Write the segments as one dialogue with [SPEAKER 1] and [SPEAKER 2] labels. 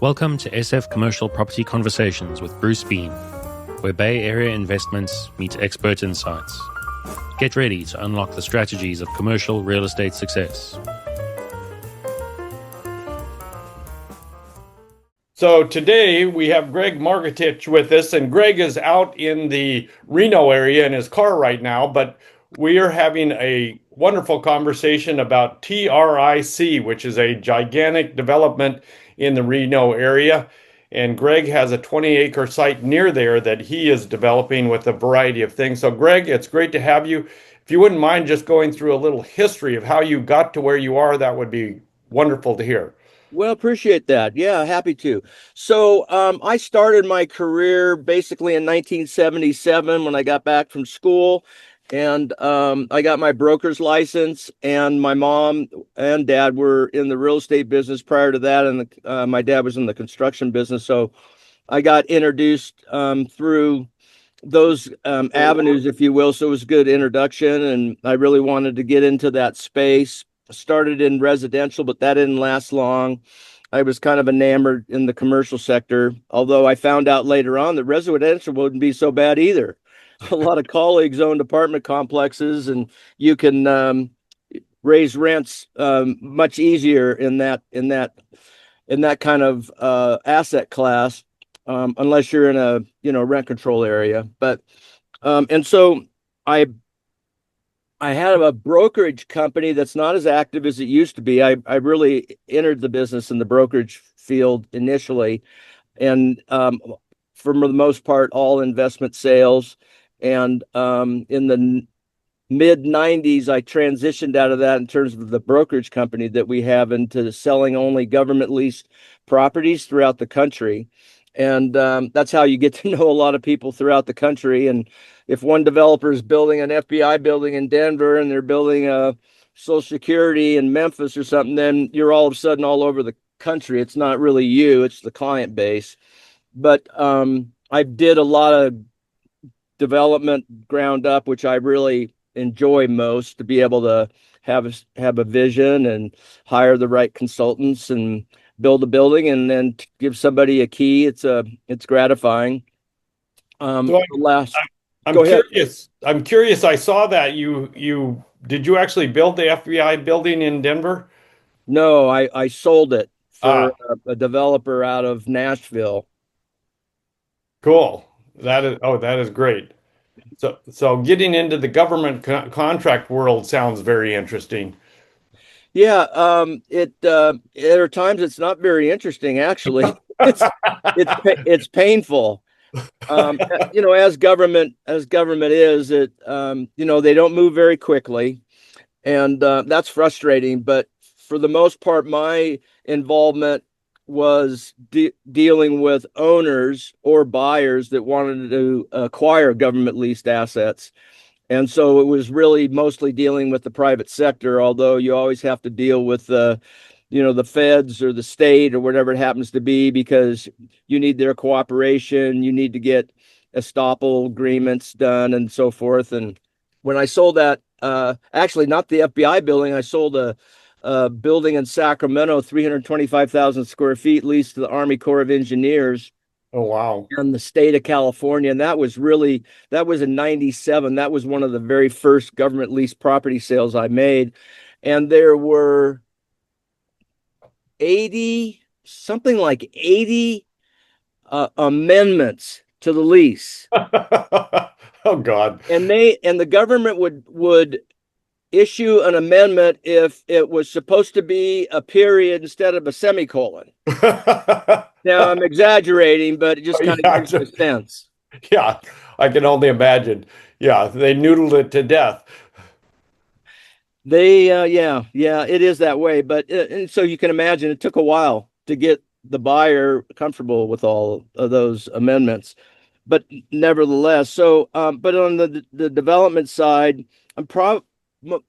[SPEAKER 1] Welcome to SF Commercial Property Conversations with Bruce Bean, where Bay Area investments meet expert insights. Get ready to unlock the strategies of commercial real estate success.
[SPEAKER 2] So today we have Greg Margotich with us, and Greg is out in the Reno area in his car right now, but we are having a wonderful conversation about TRIC, which is a gigantic development in the Reno area. And Greg has a 20-acre site near there that he is developing with a variety of things. So Greg, it's great to have you. If you wouldn't mind just going through a little history of how you got to where you are, that would be wonderful to hear.
[SPEAKER 3] Well, appreciate that. Yeah, happy to. So I started my career basically in 1977 when I got back from school, and I got my broker's license. And my mom and dad were in the real estate business prior to that, and my dad was in the construction business. So I got introduced through those avenues, if you will. So it was a good introduction, and I really wanted to get into that space. Started in residential, but that didn't last long. I was kind of enamored in the commercial sector, although I found out later on that residential wouldn't be so bad either. A lot of colleagues owned apartment complexes, and you can raise rents much easier in that kind of asset class, unless you're in a rent control area. But and so I had a brokerage company that's not as active as it used to be. I really entered the business in the brokerage field initially, and for the most part, all investment sales. And in the mid 90s, I transitioned out of that in terms of the brokerage company that we have into selling only government leased properties throughout the country. And that's how you get to know a lot of people throughout the country. And if one developer is building an FBI building in Denver and they're building a Social Security in Memphis or something, then you're all of a sudden all over the country. It's not really you, it's the client base. But I did a lot of development ground up, which I really enjoy most, to be able to have a vision and hire the right consultants and build a building and then give somebody a key. It's gratifying.
[SPEAKER 2] I'm curious. I'm curious. I saw that did you actually build the FBI building in Denver?
[SPEAKER 3] No, I sold it for a developer out of Nashville.
[SPEAKER 2] Cool. That is great. So getting into the government contract world sounds very interesting.
[SPEAKER 3] Yeah, there are times it's not very interesting, actually. It's painful. As government is, they don't move very quickly, and that's frustrating. But for the most part, my involvement was dealing with owners or buyers that wanted to acquire government leased assets. And so it was really mostly dealing with the private sector, although you always have to deal with the feds or the state or whatever it happens to be, because you need their cooperation. You need to get estoppel agreements done and so forth. And when I sold that, actually not the FBI building, I sold a building in Sacramento, 325,000 square feet, leased to the Army Corps of Engineers.
[SPEAKER 2] Oh, wow.
[SPEAKER 3] In the state of California. And that was in 97. That was one of the very first government leased property sales I made. And there were 80 amendments to the lease.
[SPEAKER 2] Oh God.
[SPEAKER 3] And the government would issue an amendment if it was supposed to be a period instead of a semicolon. Now I'm exaggerating, but it just kind of gives you a sense.
[SPEAKER 2] Yeah, I can only imagine. Yeah, they noodled it to death.
[SPEAKER 3] It is that way. But and so you can imagine it took a while to get the buyer comfortable with all of those amendments. But nevertheless, but on the development side, I'm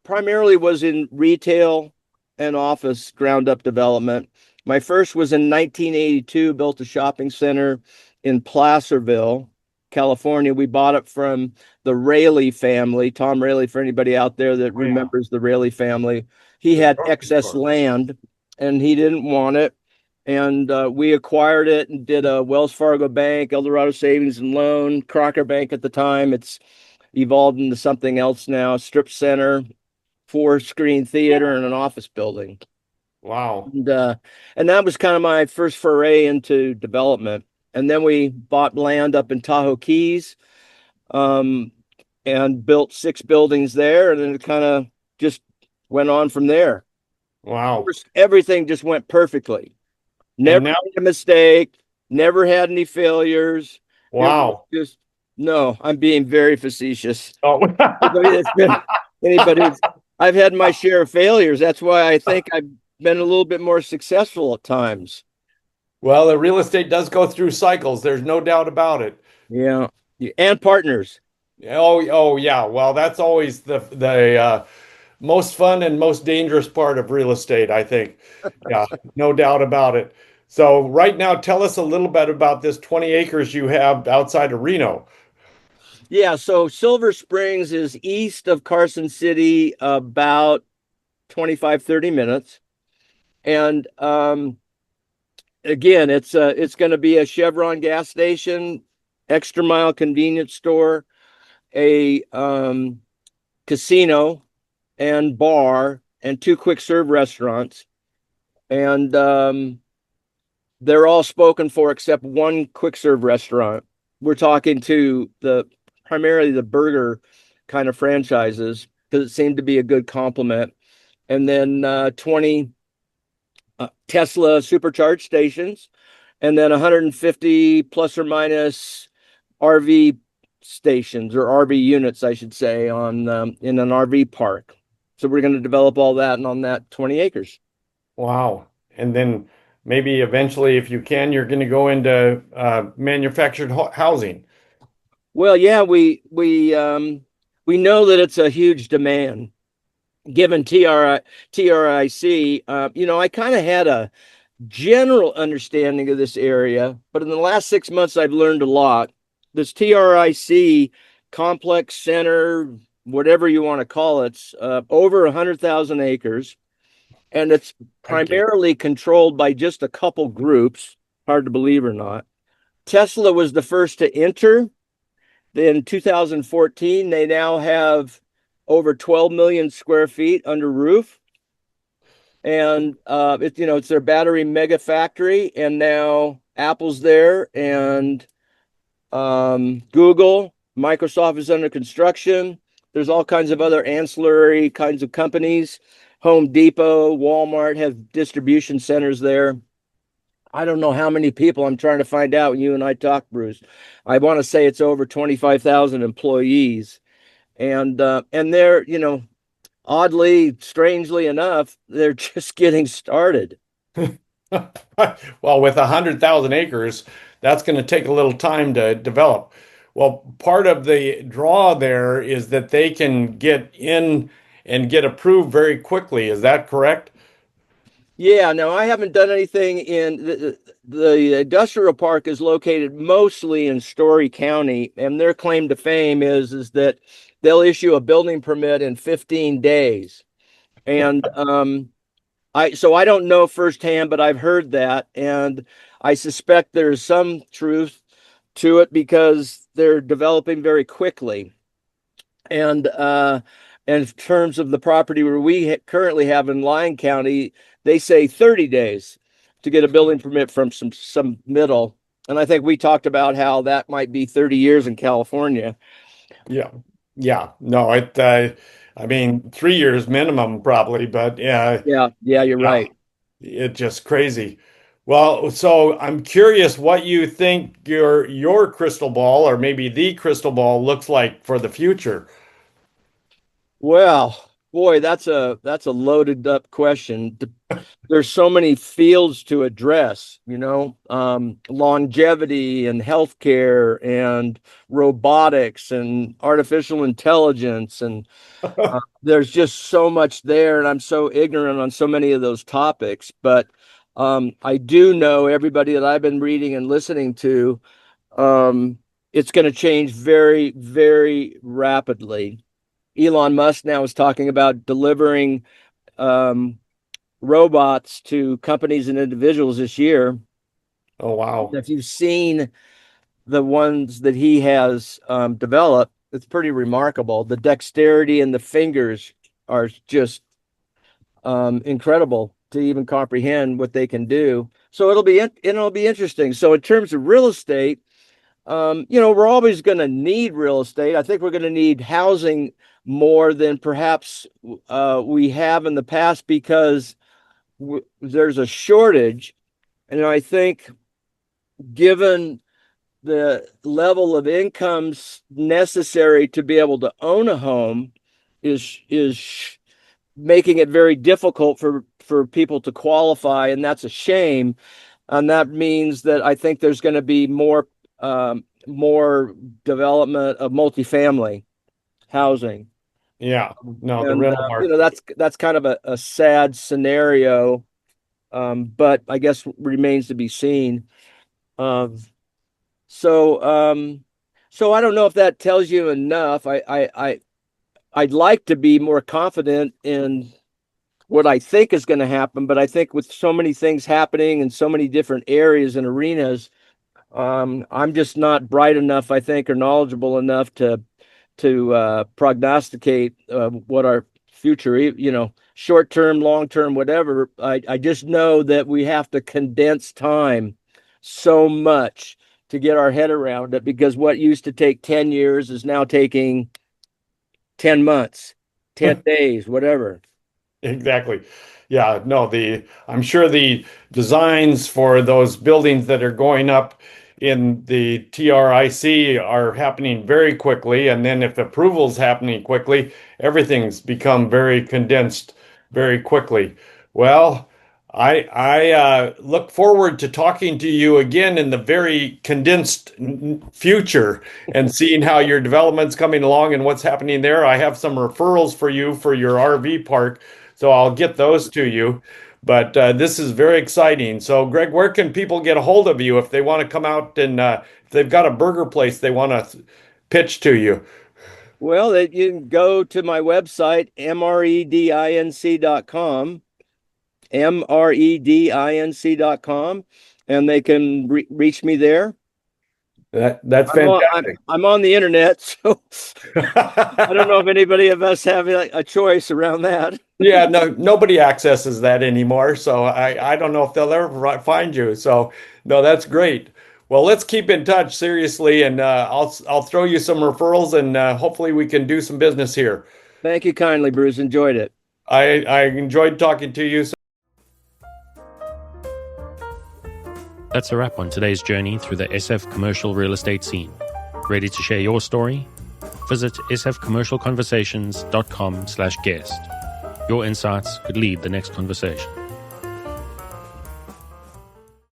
[SPEAKER 3] primarily was in retail and office ground up development. My first was in 1982, built a shopping center in Placerville, California. We bought it from the Raley family, Tom Raley, for anybody out there that remembers the Raley family. He had excess land and he didn't want it. and we acquired it and did a Wells Fargo Bank, Eldorado Savings and Loan, Crocker Bank at the time. It's evolved into something else now, strip center, four-screen theater, and an office building.
[SPEAKER 2] Wow.
[SPEAKER 3] And that was kind of my first foray into development. And then we bought land up in Tahoe Keys, um, and built 6 buildings there, and then it kind of just went on from there.
[SPEAKER 2] Wow.
[SPEAKER 3] Everything just went perfectly. Never
[SPEAKER 2] And now,
[SPEAKER 3] made a mistake, never had any failures. It was
[SPEAKER 2] wow.
[SPEAKER 3] just, no, I'm being very facetious.
[SPEAKER 2] Oh.
[SPEAKER 3] Anybody, I've had my share of failures. That's why I think I've been a little bit more successful at times.
[SPEAKER 2] Well, the real estate does go through cycles. There's no doubt about it.
[SPEAKER 3] Yeah. And partners.
[SPEAKER 2] Oh yeah. Well, that's always the most fun and most dangerous part of real estate, I think. Yeah, no doubt about it. So right now, tell us a little bit about this 20 acres you have outside of Reno.
[SPEAKER 3] Yeah. So Silver Springs is east of Carson City, about 25, 30 minutes. And again, it's going to be a Chevron gas station, extra mile convenience store, a casino and bar, and 2 quick serve restaurants. And they're all spoken for except one quick serve restaurant. We're talking to primarily the burger kind of franchises because it seemed to be a good complement. And then 20 Tesla supercharged stations, and then 150 plus or minus RV stations, or RV units, I should say, on in an RV park. So we're going to develop all that and on that 20 acres.
[SPEAKER 2] Wow. And then maybe eventually, if you can, you're going to go into manufactured housing.
[SPEAKER 3] Well, yeah, we know that it's a huge demand given TRIC. I kind of had a general understanding of this area, but in the last 6 months, I've learned a lot. This TRIC complex center, whatever you want to call it, it's over 100,000 acres, and it's
[SPEAKER 2] Okay.
[SPEAKER 3] primarily controlled by just a couple groups. Hard to believe or not. Tesla was the first to enter. In 2014, they now have over 12 million square feet under roof, and it's their battery mega factory. And now Apple's there, and Google, Microsoft is under construction. There's all kinds of other ancillary kinds of companies. Home Depot, Walmart have distribution centers there. I don't know how many people. I'm trying to find out when you and I talk, Bruce. I want to say it's over 25,000 employees. And they're, oddly, strangely enough, they're just getting started.
[SPEAKER 2] Well, with 100,000 acres, that's going to take a little time to develop. Well, part of the draw there is that they can get in and get approved very quickly. Is that correct?
[SPEAKER 3] Yeah, no, I haven't done anything in the industrial park is located mostly in Story County, and their claim to fame is that they'll issue a building permit in 15 days. And I don't know firsthand, but I've heard that, and I suspect there's some truth to it because they're developing very quickly. And in terms of the property where we currently have in Lyon County, they say 30 days to get a building permit from some middle. And I think we talked about how that might be 30 years in California.
[SPEAKER 2] Yeah. Yeah. No, I mean, 3 years minimum probably, but yeah,
[SPEAKER 3] Yeah, you're
[SPEAKER 2] yeah,
[SPEAKER 3] right.
[SPEAKER 2] it's just crazy. Well, so I'm curious what you think your crystal ball, or maybe the crystal ball, looks like for the future.
[SPEAKER 3] Well, boy, that's a loaded up question. There's so many fields to address, longevity and healthcare and robotics and artificial intelligence. And there's just so much there. And I'm so ignorant on so many of those topics. But I do know everybody that I've been reading and listening to, it's going to change very, very rapidly. Elon Musk now is talking about delivering um, robots to companies and individuals this year.
[SPEAKER 2] Oh, wow.
[SPEAKER 3] If you've seen the ones that he has developed, it's pretty remarkable. The dexterity in the fingers are just incredible to even comprehend what they can do. So it'll be interesting. So in terms of real estate, we're always going to need real estate. I think we're going to need housing more than perhaps we have in the past because there's a shortage. And I think given the level of incomes necessary to be able to own a home is making it very difficult for people to qualify, and that's a shame. And that means that I think there's going to be more development of multifamily housing.
[SPEAKER 2] Yeah, no, the
[SPEAKER 3] And
[SPEAKER 2] rental market.
[SPEAKER 3] that's kind of a sad scenario, but I guess remains to be seen. So I don't know if that tells you enough. I'd like to be more confident in what I think is going to happen, but I think with so many things happening in so many different areas and arenas, I'm just not bright enough, I think, or knowledgeable enough to prognosticate what our future, short term, long term, whatever. I just know that we have to condense time so much to get our head around it, because what used to take 10 years is now taking 10 months, 10 days, whatever.
[SPEAKER 2] Exactly. Yeah, no, I'm sure the designs for those buildings that are going up in the TRIC are happening very quickly. And then if approval's happening quickly, everything's become very condensed very quickly. Well, I look forward to talking to you again in the very condensed future and seeing how your development's coming along and what's happening there. I have some referrals for you for your RV park, so I'll get those to you. But this is very exciting. So, Greg, where can people get a hold of you if they want to come out and if they've got a burger place they want to pitch to you?
[SPEAKER 3] Well, you can go to my website, mredinc.com, mredinc.com, and they can reach me there.
[SPEAKER 2] That's fantastic.
[SPEAKER 3] I'm on the internet, so I don't know if anybody of us have a choice around that.
[SPEAKER 2] Yeah, no, nobody accesses that anymore, so I don't know if they'll ever find you. So, no, that's great. Well, let's keep in touch seriously, and I'll throw you some referrals, and hopefully we can do some business here.
[SPEAKER 3] Thank you kindly, Bruce. Enjoyed it.
[SPEAKER 2] I enjoyed talking to you.
[SPEAKER 1] That's a wrap on today's journey through the SF commercial real estate scene. Ready to share your story? Visit sfcommercialconversations.com/guest. Your insights could lead the next conversation.